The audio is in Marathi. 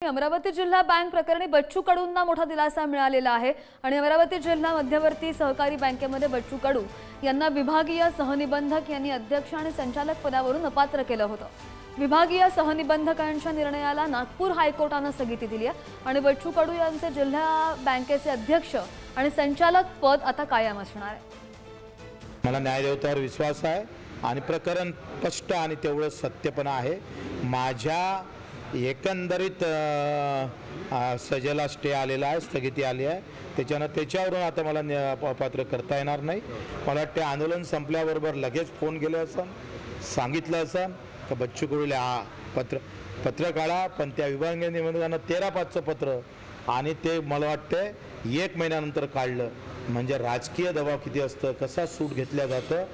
अमरावती जिल्हा बँक प्रकरणी बच्चू कडूंना मोठा दिलासा मिळालेला आहे आणि अमरावती जिल्हा मध्यवर्ती सहकारी बँकेमध्ये बच्चू कडू यांना विभागीय सहनिबंधक यांनी अध्यक्ष आणि संचालक पदावरून अपात्र केलं होतं। विभागीय सहनिबंधकांच्या निर्णयाला नागपूर हायकोर्टाने स्थगिती दिली आहे आणि बच्चू कडू यांचे जिल्हा बँकेचे अध्यक्ष आणि संचालक पद आता कायम असणार आहे। मला न्यायदेवतावर विश्वास आहे आणि प्रकरण स्पष्ट आणि तेवढं सत्यपणा आहे। माझ्या एकंदरीत सजेला स्टे आलेला आहे, स्थगिती आली आहे, त्याच्यावरून आता मला अपात्र करता येणार नाही। मला वाटते आंदोलन संपल्याबरोबर लगेच फोन केले असं सांगितलं असं की बच्चू कडूला पत्र काढा, पण त्या विभागीय निबंधकांना 13/5चं पत्र आणि ते मला वाटते 1 महिन्यानंतर काढलं। म्हणजे राजकीय दबाव किती असतं, कसा सूट घेतल्या जातं।